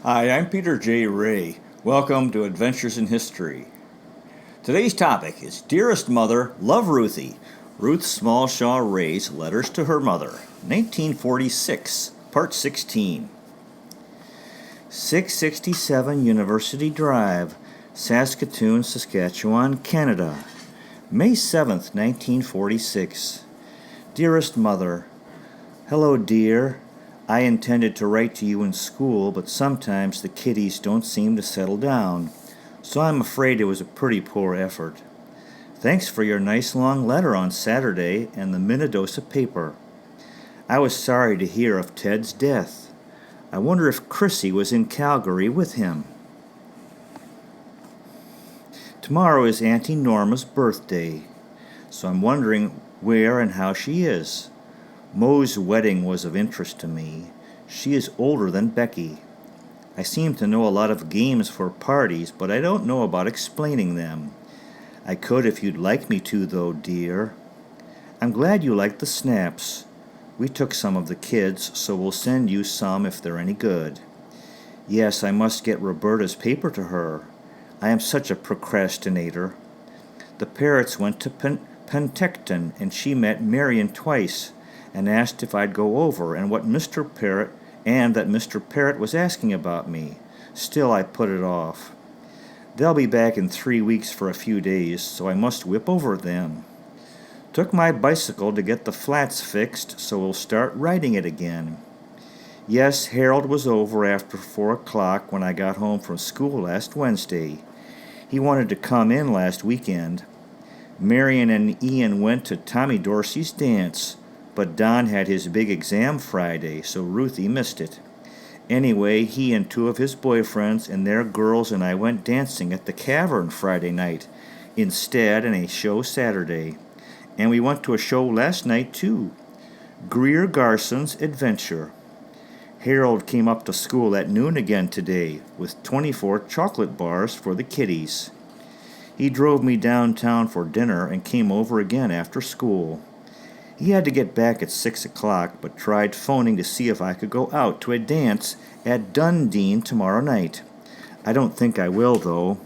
Hi, I'm Peter J. Ray. Welcome to Adventures in History. Today's topic is Dearest Mother, Love Ruthie, Ruth Smallshaw Ray's Letters to Her Mother, 1946, Part 16. 667 University Drive, Saskatoon, Saskatchewan, Canada, May 7th, 1946. Dearest Mother, hello, dear. I intended to write to you in school, but sometimes the kiddies don't seem to settle down, so I'm afraid it was a pretty poor effort. Thanks for your nice long letter on Saturday and the Minnedosa paper. I was sorry to hear of Ted's death. I wonder if Chrissy was in Calgary with him. Tomorrow is Auntie Norma's birthday, so I'm wondering where and how she is. Mo's wedding was of interest to me. She is older than Becky. I seem to know a lot of games for parties, but I don't know about explaining them. I could if you'd like me to, though, dear. I'm glad you like the snaps. We took some of the kids, so we'll send you some if they're any good. Yes, I must get Roberta's paper to her. I am such a procrastinator. The Parrots went to Penticton, and she met Marion twice, and asked if I'd go over and that Mr. Parrot was asking about me. Still, I put it off. They'll be back in 3 weeks for a few days, so I must whip over then. Took my bicycle to get the flats fixed, so we'll start riding it again. Yes, Harold was over after 4 o'clock when I got home from school last Wednesday. He wanted to come in last weekend. Marion and Ian went to Tommy Dorsey's dance, but Don had his big exam Friday, so Ruthie missed it. Anyway, he and 2 of his boyfriends and their girls and I went dancing at the Cavern Friday night, instead and a show Saturday. And we went to a show last night, too. Greer Garson's Adventure. Harold came up to school at noon again today, with 24 chocolate bars for the kiddies. He drove me downtown for dinner and came over again after school. He had to get back at 6 o'clock, but tried phoning to see if I could go out to a dance at Dundee tomorrow night. I don't think I will, though.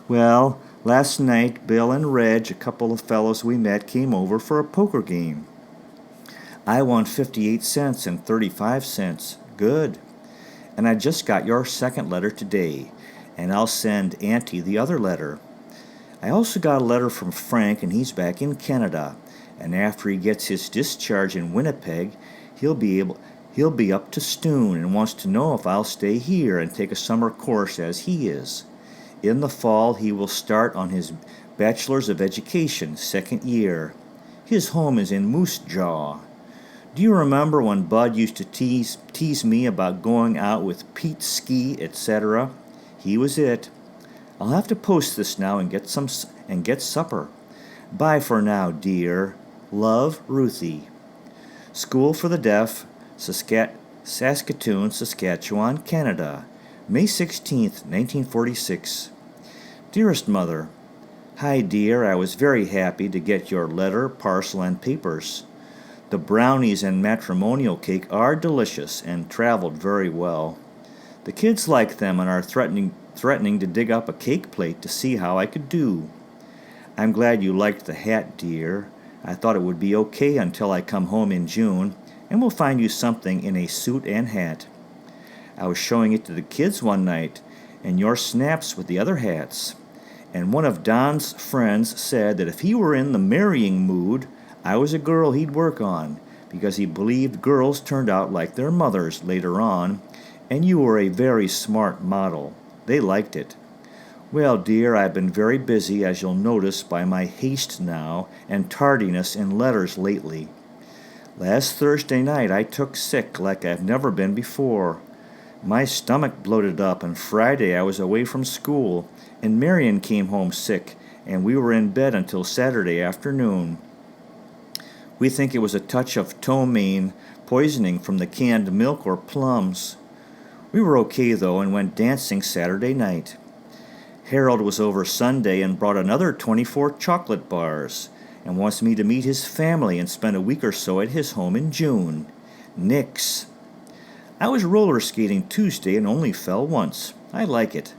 Well, last night Bill and Reg, a couple of fellows we met, came over for a poker game. I won 58 cents and 35 cents. Good. And I just got your second letter today, and I'll send Auntie the other letter. I also got a letter from Frank, and he's back in Canada. And after he gets his discharge in Winnipeg, he'll be up to Stoon and wants to know if I'll stay here and take a summer course as he is. In the fall, he will start on his Bachelor's of Education, second year. His home is in Moose Jaw. Do you remember when Bud used to tease me about going out with Pete Ski, etc.? He was it. I'll have to post this now and get supper. Bye for now, dear. Love, Ruthie. School for the Deaf, Saskatoon, Saskatchewan, Canada, May 16th, 1946. Dearest Mother, hi, dear. I was very happy to get your letter, parcel, and papers. The brownies and matrimonial cake are delicious and traveled very well. The kids like them and are threatening to dig up a cake plate to see how I could do. I'm glad you liked the hat, dear. I thought it would be okay until I come home in June, and we'll find you something in a suit and hat. I was showing it to the kids one night, and your snaps with the other hats. And one of Don's friends said that if he were in the marrying mood, I was a girl he'd work on, because he believed girls turned out like their mothers later on, and you were a very smart model. They liked it. Well, dear, I've been very busy, as you'll notice by my haste now and tardiness in letters lately. Last Thursday night I took sick like I've never been before. My stomach bloated up, and Friday I was away from school, and Marion came home sick, and we were in bed until Saturday afternoon. We think it was a touch of ptomaine poisoning from the canned milk or plums. We were okay, though, and went dancing Saturday night. Harold was over Sunday and brought another 24 chocolate bars, and wants me to meet his family and spend a week or so at his home in June. Nix. I was roller skating Tuesday and only fell once. I like it.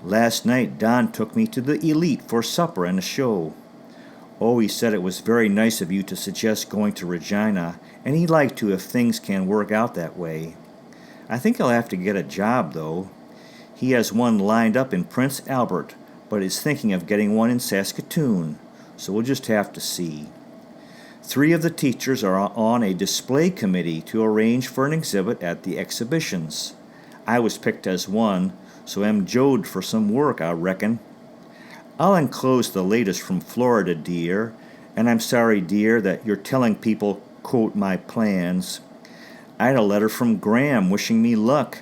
Last night Don took me to the Elite for supper and a show. Oh, he said it was very nice of you to suggest going to Regina, and he'd like to if things can work out that way. I think he'll have to get a job, though. He has one lined up in Prince Albert, but is thinking of getting one in Saskatoon, so we'll just have to see. 3 of the teachers are on a display committee to arrange for an exhibit at the exhibitions. I was picked as one, so am joed for some work, I reckon. I'll enclose the latest from Florida, dear, and I'm sorry, dear, that you're telling people, quote, my plans. I had a letter from Graham wishing me luck.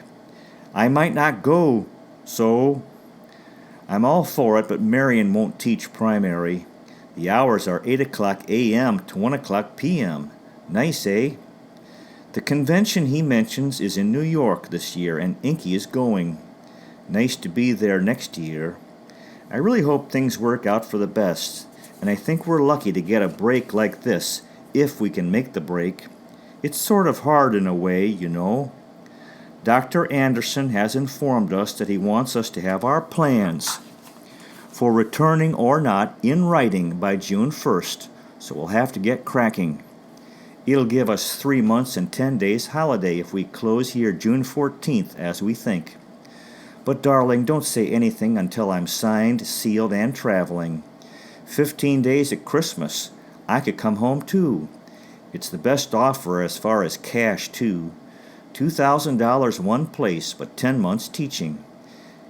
I might not go, so I'm all for it, but Marion won't teach primary. The hours are 8 o'clock a.m. to 1 o'clock p.m. Nice, eh? The convention he mentions is in New York this year, and Inky is going. Nice to be there next year. I really hope things work out for the best, and I think we're lucky to get a break like this, if we can make the break. It's sort of hard in a way, you know. Dr. Anderson has informed us that he wants us to have our plans for returning or not in writing by June 1st, so we'll have to get cracking. It'll give us 3 months and 10 days holiday if we close here June 14th, as we think. But, darling, don't say anything until I'm signed, sealed, and traveling. 15 days at Christmas. I could come home, too. It's the best offer as far as cash, too. $2,000 one place, but 10 months teaching.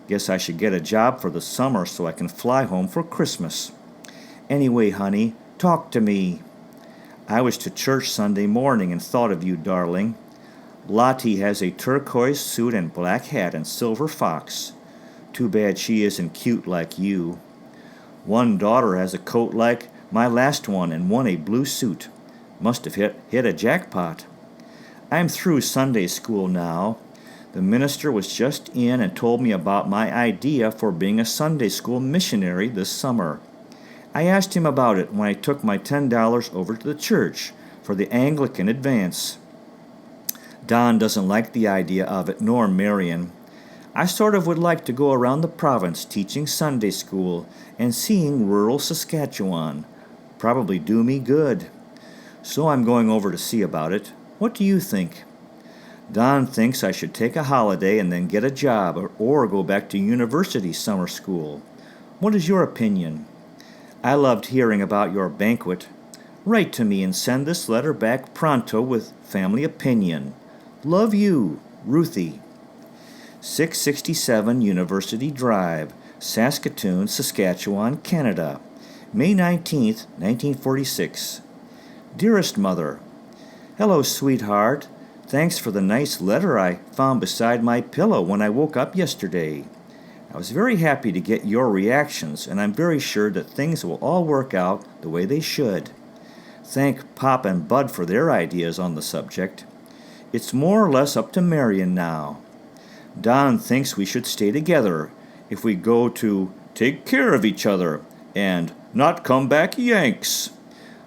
Guess I should get a job for the summer so I can fly home for Christmas. Anyway, honey, talk to me. I was to church Sunday morning and thought of you, darling. Lottie has a turquoise suit and black hat and silver fox. Too bad she isn't cute like you. One daughter has a coat like my last one and one a blue suit. Must have hit a jackpot. I'm through Sunday school now. The minister was just in and told me about my idea for being a Sunday school missionary this summer. I asked him about it when I took my $10 over to the church for the Anglican advance. Don doesn't like the idea of it, nor Marion. I sort of would like to go around the province teaching Sunday school and seeing rural Saskatchewan. Probably do me good. So I'm going over to see about it. What do you think? Don thinks I should take a holiday and then get a job or go back to university summer school. What is your opinion? I loved hearing about your banquet. Write to me and send this letter back pronto with family opinion. Love you, Ruthie. 667 University Drive, Saskatoon, Saskatchewan, Canada, May 19th, 1946. Dearest Mother, hello, sweetheart. Thanks for the nice letter I found beside my pillow when I woke up yesterday. I was very happy to get your reactions, and I'm very sure that things will all work out the way they should. Thank Pop and Bud for their ideas on the subject. It's more or less up to Marion now. Don thinks we should stay together if we go to take care of each other and not come back Yanks.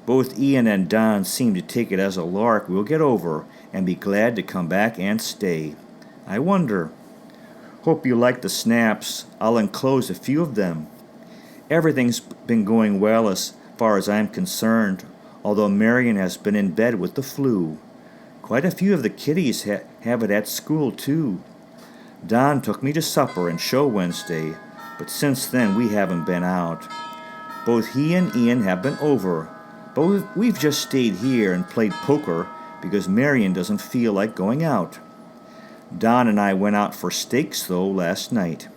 Both Ian and Don seem to take it as a lark we'll get over and be glad to come back and stay. I wonder. Hope you like the snaps. I'll enclose a few of them. Everything's been going well as far as I'm concerned, although Marion has been in bed with the flu. Quite a few of the kiddies have it at school, too. Don took me to supper and show Wednesday, but since then we haven't been out. Both he and Ian have been over, but we've just stayed here and played poker because Marion doesn't feel like going out. Don and I went out for steaks, though, last night.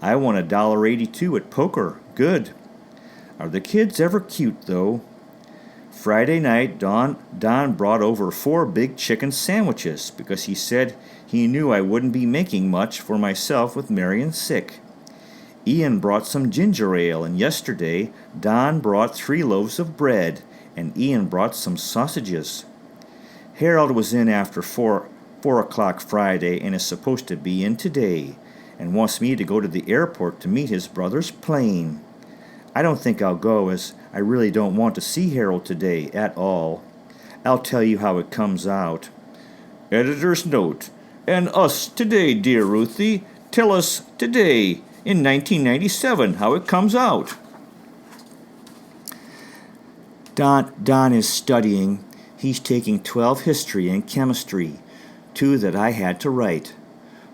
I won $1.82 at poker. Good. Are the kids ever cute, though? Friday night, Don brought over 4 big chicken sandwiches because he said he knew I wouldn't be making much for myself with Marion sick. Ian brought some ginger ale, and yesterday Don brought 3 loaves of bread, and Ian brought some sausages. Harold was in after 4 o'clock Friday and is supposed to be in today, and wants me to go to the airport to meet his brother's plane. I don't think I'll go, as I really don't want to see Harold today at all. I'll tell you how it comes out. Editor's note: And us today, dear Ruthie. Tell us today, in 1997, how it comes out. Don is studying. He's taking 12 history and chemistry, 2 that I had to write.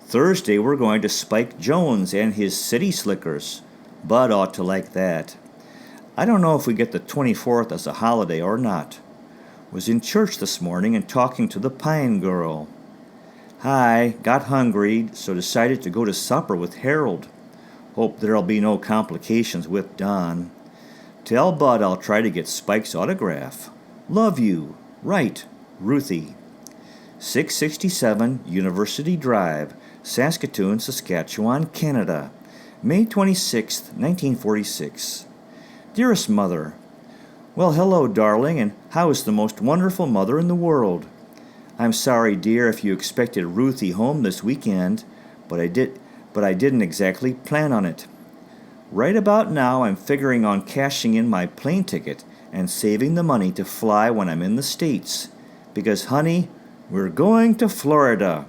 Thursday we're going to Spike Jones and his City Slickers. Bud ought to like that. I don't know if we get the 24th as a holiday or not. Was in church this morning and talking to the Pine Girl. Hi, got hungry, so decided to go to supper with Harold. Hope there'll be no complications with Don. Tell Bud I'll try to get Spike's autograph. Love you. Right, Ruthie. 667 University Drive, Saskatoon, Saskatchewan, Canada, May 26, 1946. Dearest Mother, well, hello, darling, and how is the most wonderful mother in the world? I'm sorry, dear, if you expected Ruthie home this weekend, but I didn't exactly plan on it. Right about now, I'm figuring on cashing in my plane ticket and saving the money to fly when I'm in the States, because, honey, we're going to Florida.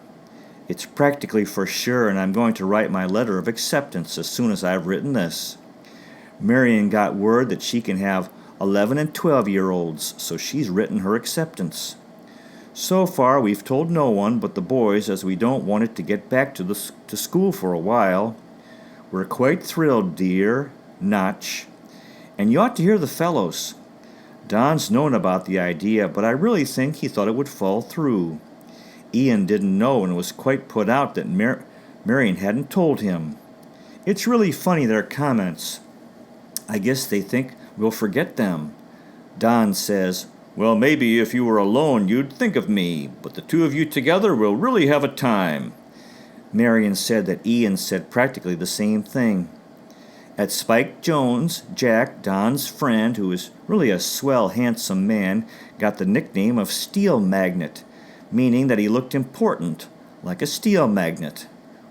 It's practically for sure, and I'm going to write my letter of acceptance as soon as I've written this. Marion got word that she can have 11 and 12-year-olds, so she's written her acceptance. So far, we've told no one but the boys, as we don't want it to get back to school for a while. We're quite thrilled, dear. Notch. And you ought to hear the fellows. Don's known about the idea, but I really think he thought it would fall through. Ian didn't know and was quite put out that Marion hadn't told him. It's really funny, their comments. I guess they think we'll forget them. Don says, well, maybe if you were alone you'd think of me, but the 2 of you together will really have a time. Marion said that Ian said practically the same thing. At Spike Jones, Jack, Don's friend, who is really a swell, handsome man, got the nickname of Steel Magnet, meaning that he looked important, like a steel magnet.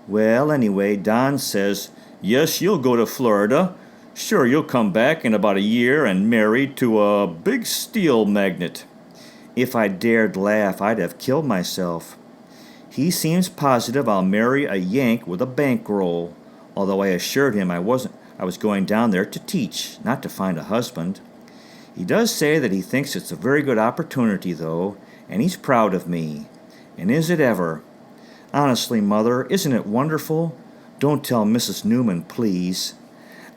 Well, anyway, Don says, yes, you'll go to Florida. Sure, you'll come back in about a year and married to a big steel magnet. If I dared laugh, I'd have killed myself. He seems positive I'll marry a Yank with a bankroll, although I assured him I was going down there to teach, not to find a husband. He does say that he thinks it's a very good opportunity, though, and he's proud of me. And is it ever? Honestly, Mother, isn't it wonderful? Don't tell Mrs. Newman, please.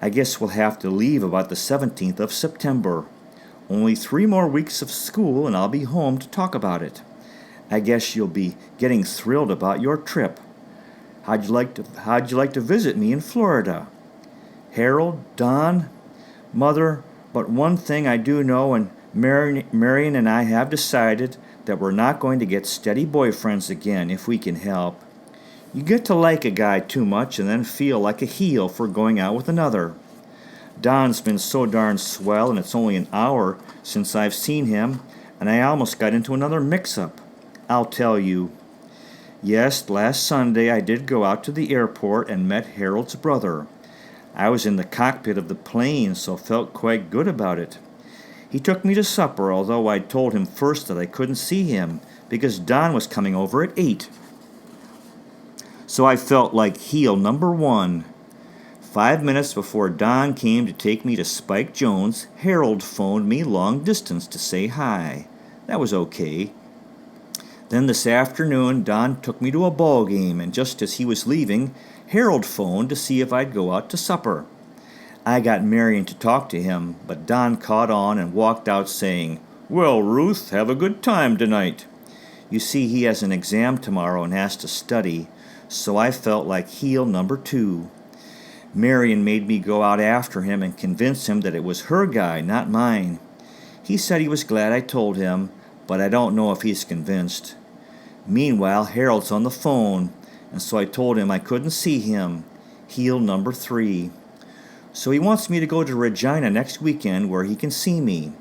I guess we'll have to leave about the 17th of September. Only 3 more weeks of school and I'll be home to talk about it. I guess you'll be getting thrilled about your trip. How'd you like to visit me in Florida? Harold, Don, Mother, but one thing I do know, and Marion and I have decided that we're not going to get steady boyfriends again if we can help. You get to like a guy too much and then feel like a heel for going out with another. Don's been so darn swell, and it's only an hour since I've seen him, and I almost got into another mix-up. I'll tell you. Yes, last Sunday I did go out to the airport and met Harold's brother. I was in the cockpit of the plane, so felt quite good about it. He took me to supper, although I'd told him first that I couldn't see him because Don was coming over at 8. So I felt like heel number 1. 5 minutes before Don came to take me to Spike Jones, Harold phoned me long distance to say hi. That was okay. Then this afternoon, Don took me to a ball game, and just as he was leaving, Harold phoned to see if I'd go out to supper. I got Marion to talk to him, but Don caught on and walked out saying, well, Ruth, have a good time tonight. You see, he has an exam tomorrow and has to study, so I felt like heel number 2. Marion made me go out after him and convince him that it was her guy, not mine. He said he was glad I told him, but I don't know if he's convinced. Meanwhile, Harold's on the phone, and so I told him I couldn't see him, heel number 3. So he wants me to go to Regina next weekend where he can see me,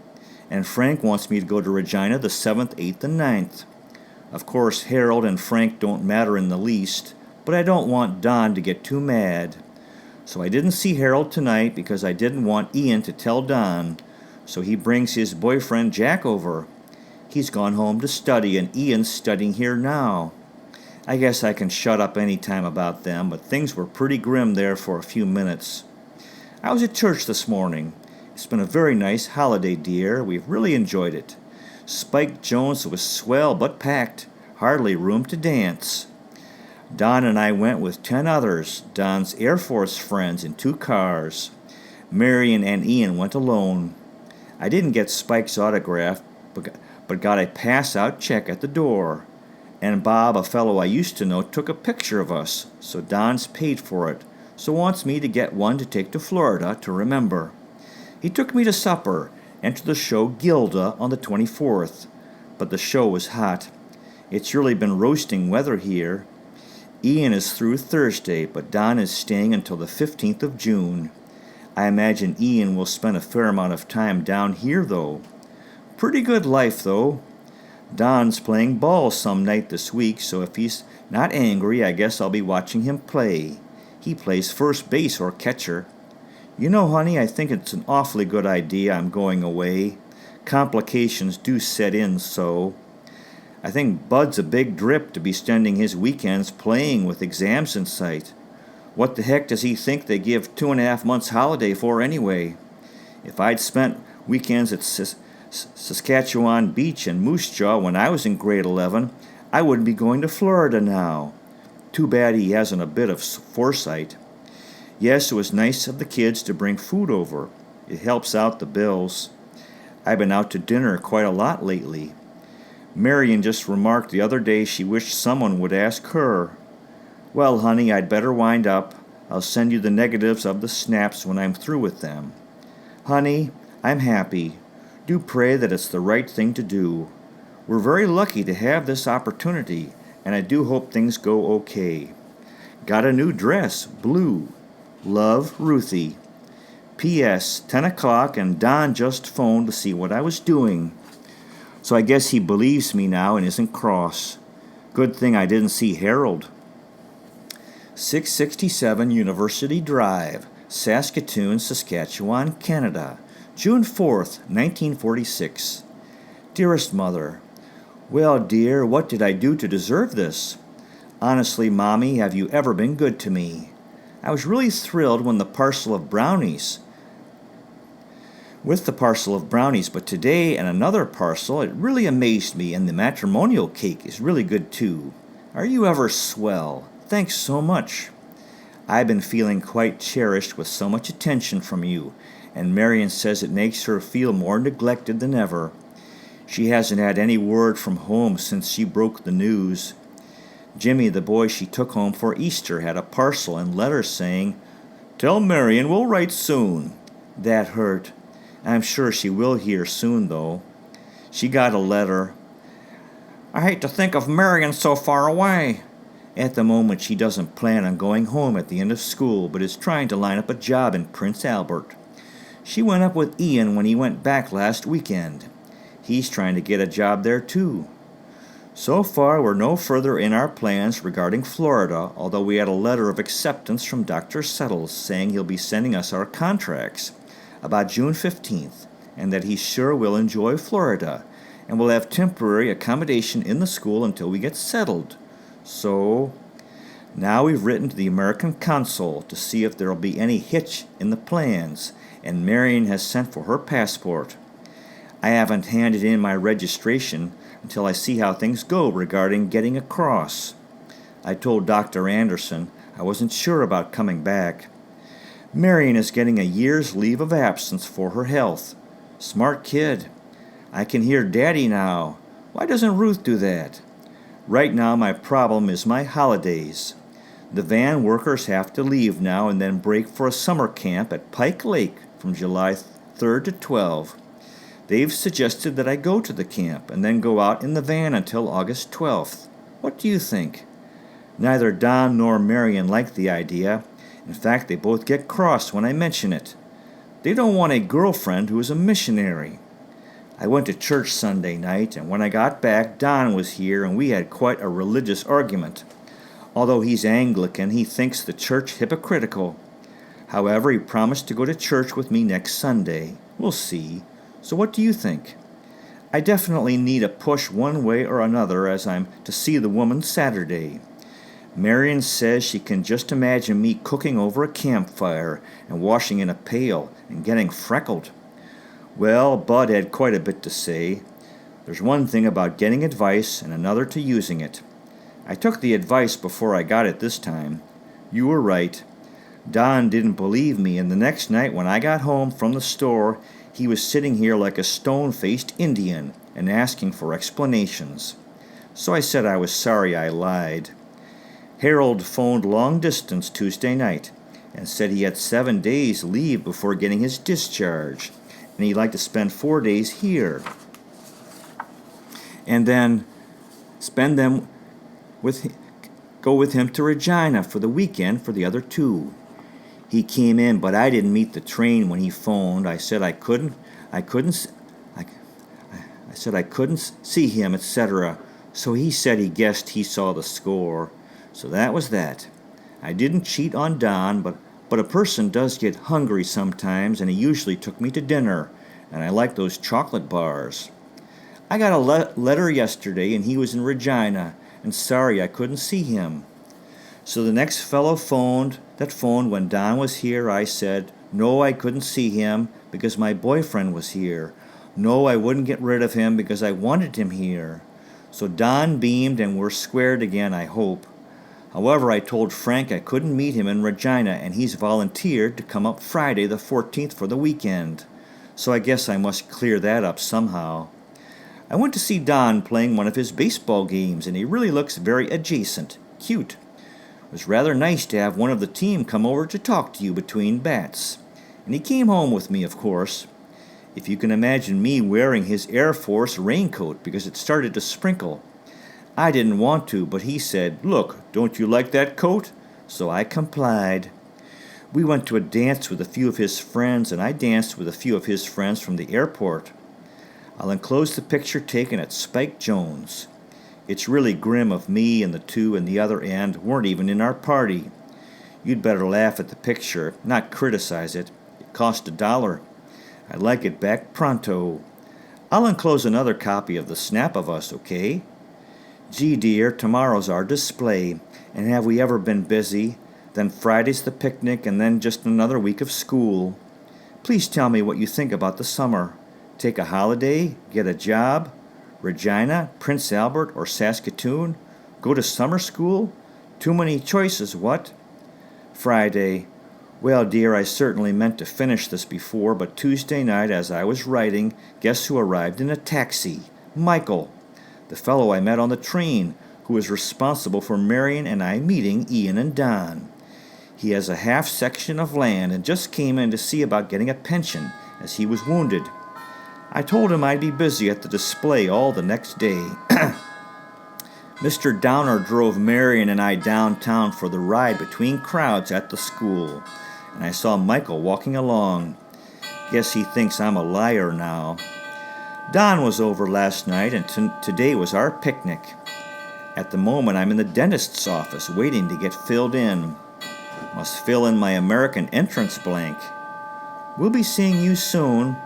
and Frank wants me to go to Regina the 7th, 8th, and 9th. Of course, Harold and Frank don't matter in the least, but I don't want Don to get too mad. So I didn't see Harold tonight because I didn't want Ian to tell Don, so he brings his boyfriend Jack over. He's gone home to study, and Ian's studying here now. I guess I can shut up any time about them, but things were pretty grim there for a few minutes. I was at church this morning. It's been a very nice holiday, dear. We've really enjoyed it. Spike Jones was swell but packed. Hardly room to dance. Don and I went with 10 others, Don's Air Force friends, in 2 cars. Marion and Ian went alone. I didn't get Spike's autograph, but got a pass-out check at the door. And Bob, a fellow I used to know, took a picture of us, so Don's paid for it, so wants me to get one to take to Florida to remember. He took me to supper and to the show Gilda on the 24th, but the show was hot. It's really been roasting weather here. Ian is through Thursday, but Don is staying until the 15th of June. I imagine Ian will spend a fair amount of time down here, though. Pretty good life, though. Don's playing ball some night this week, so if he's not angry, I guess I'll be watching him play. He plays first base or catcher. You know, honey, I think it's an awfully good idea I'm going away. Complications do set in so. I think Bud's a big drip to be spending his weekends playing with exams in sight. What the heck does he think they give 2.5 months holiday for anyway? If I'd spent weekends at Saskatchewan Beach and Moose Jaw when I was in grade 11, I wouldn't be going to Florida now. Too bad he hasn't a bit of foresight. Yes, it was nice of the kids to bring food over. It helps out the bills. I've been out to dinner quite a lot lately. Marion just remarked the other day she wished someone would ask her. Well, honey, I'd better wind up. I'll send you the negatives of the snaps when I'm through with them. Honey, I'm happy. Do pray that it's the right thing to do. We're very lucky to have this opportunity, and I do hope things go okay. Got a new dress, blue. Love, Ruthie. P.S. 10 o'clock, and Don just phoned to see what I was doing. So I guess he believes me now and isn't cross. Good thing I didn't see Harold. 667 University Drive, Saskatoon, Saskatchewan, Canada. June 4th, 1946. Dearest Mother, well, dear, what did I do to deserve this? Honestly, Mommy, have you ever been good to me? I was really thrilled when the parcel of brownies, but today and another parcel, it really amazed me, and the matrimonial cake is really good too. Are you ever swell? Thanks so much. I've been feeling quite cherished with so much attention from you, and Marion says it makes her feel more neglected than ever. She hasn't had any word from home since she broke the news. Jimmy, the boy she took home for Easter, had a parcel and letters saying, "Tell Marion we'll write soon." That hurt. I'm sure she will hear soon, though. She got a letter. I hate to think of Marion so far away. At the moment, she doesn't plan on going home at the end of school, but is trying to line up a job in Prince Albert. She went up with Ian when he went back last weekend. He's trying to get a job there, too. So far, we're no further in our plans regarding Florida, although we had a letter of acceptance from Dr. Settles saying he'll be sending us our contracts about June 15th, and that he's sure we'll enjoy Florida, and we'll have temporary accommodation in the school until we get settled. So, now we've written to the American consul to see if there'll be any hitch in the plans, and Marion has sent for her passport. I haven't handed in my registration until I see how things go regarding getting across. I told Dr. Anderson I wasn't sure about coming back. Marion is getting a year's leave of absence for her health. Smart kid. I can hear Daddy now. Why doesn't Ruth do that? Right now my problem is my holidays. The van workers have to leave now and then break for a summer camp at Pike Lake from July 3rd to 12th. They've suggested that I go to the camp and then go out in the van until August 12th. What do you think? Neither Don nor Marion like the idea. In fact, they both get cross when I mention it. They don't want a girlfriend who is a missionary. I went to church Sunday night, and when I got back, Don was here, and we had quite a religious argument. Although he's Anglican, he thinks the church hypocritical. However, he promised to go to church with me next Sunday. We'll see. So what do you think? I definitely need a push one way or another, as I'm to see the woman Saturday. Marion says she can just imagine me cooking over a campfire and washing in a pail and getting freckled. Well, Bud had quite a bit to say. There's one thing about getting advice and another to using it. I took the advice before I got it this time. You were right. Don didn't believe me, and the next night when I got home from the store, he was sitting here like a stone-faced Indian and asking for explanations. So I said I was sorry I lied. Harold phoned long distance Tuesday night and said he had 7 days leave before getting his discharge, and he'd like to spend 4 days here and then spend them go with him to Regina for the weekend for the other 2. He came in, but I didn't meet the train when he phoned. I said I couldn't see him, etc. So he said he guessed he saw the score. So that was that. I didn't cheat on Don, but a person does get hungry sometimes, and he usually took me to dinner, and I like those chocolate bars. I got a letter yesterday, and he was in Regina, and sorry I couldn't see him. So the next fellow that phoned when Don was here, I said, no, I couldn't see him because my boyfriend was here. No, I wouldn't get rid of him because I wanted him here. So Don beamed and we're squared again, I hope. However, I told Frank I couldn't meet him in Regina, and he's volunteered to come up Friday the 14th for the weekend. So I guess I must clear that up somehow. I went to see Don playing one of his baseball games, and he really looks very adjacent, cute. It was rather nice to have one of the team come over to talk to you between bats. And he came home with me, of course. If you can imagine me wearing his Air Force raincoat because it started to sprinkle. I didn't want to, but he said, look, don't you like that coat? So I complied. We went to a dance with a few of his friends, and I danced with a few of his friends from the airport. I'll enclose the picture taken at Spike Jones. It's really grim of me and the 2 in the other end weren't even in our party. You'd better laugh at the picture, not criticize it. It cost $1. I'd like it back pronto. I'll enclose another copy of the snap of us, okay? Gee, dear, tomorrow's our display, and have we ever been busy? Then Friday's the picnic, and then just another week of school. Please tell me what you think about the summer. Take a holiday? Get a job? Regina, Prince Albert, or Saskatoon? Go to summer school? Too many choices, what? Friday. Well, dear, I certainly meant to finish this before, but Tuesday night as I was writing, guess who arrived in a taxi? Michael, the fellow I met on the train, who was responsible for Marion and I meeting Ian and Don. He has a half section of land and just came in to see about getting a pension, as he was wounded. I told him I'd be busy at the display all the next day. Mr. Downer drove Marion and I downtown for the ride between crowds at the school, and I saw Michael walking along. Guess he thinks I'm a liar now. Don was over last night, and today was our picnic. At the moment, I'm in the dentist's office waiting to get filled in. Must fill in my American entrance blank. We'll be seeing you soon.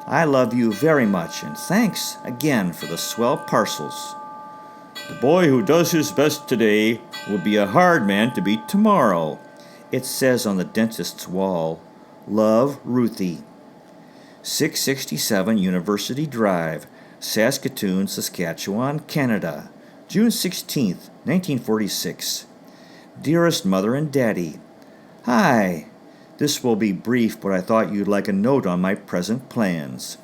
I love you very much, and thanks again for the swell parcels. The boy who does his best today will be a hard man to beat tomorrow. It says on the dentist's wall. Love, Ruthie. 667 University Drive, Saskatoon, Saskatchewan, Canada, June 16th, 1946. Dearest Mother and Daddy, Hi. This will be brief, but I thought you'd like a note on my present plans.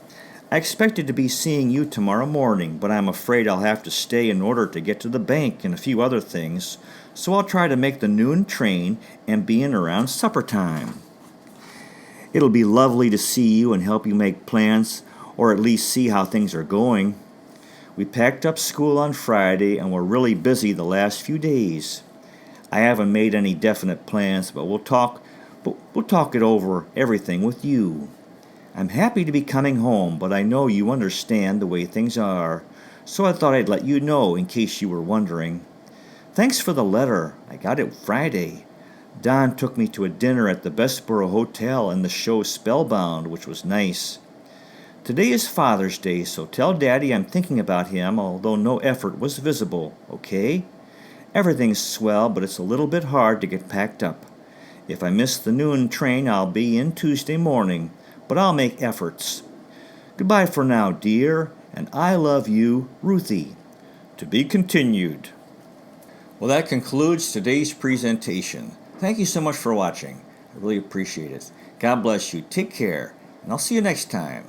I expected to be seeing you tomorrow morning, but I'm afraid I'll have to stay in order to get to the bank and a few other things, so I'll try to make the noon train and be in around supper time. It'll be lovely to see you and help you make plans, or at least see how things are going. We packed up school on Friday, and we're really busy the last few days. I haven't made any definite plans, but we'll talk it over everything with you. I'm happy to be coming home, but I know you understand the way things are, so I thought I'd let you know in case you were wondering. Thanks for the letter. I got it Friday. Don took me to a dinner at the Bessborough Hotel and the show Spellbound, which was nice. Today is Father's Day, so tell Daddy I'm thinking about him, although no effort was visible, okay? Everything's swell, but it's a little bit hard to get packed up. If I miss the noon train, I'll be in Tuesday morning, but I'll make efforts. Goodbye for now, dear, and I love you, Ruthie. To be continued. Well, that concludes today's presentation. Thank you so much for watching. I really appreciate it. God bless you. Take care, and I'll see you next time.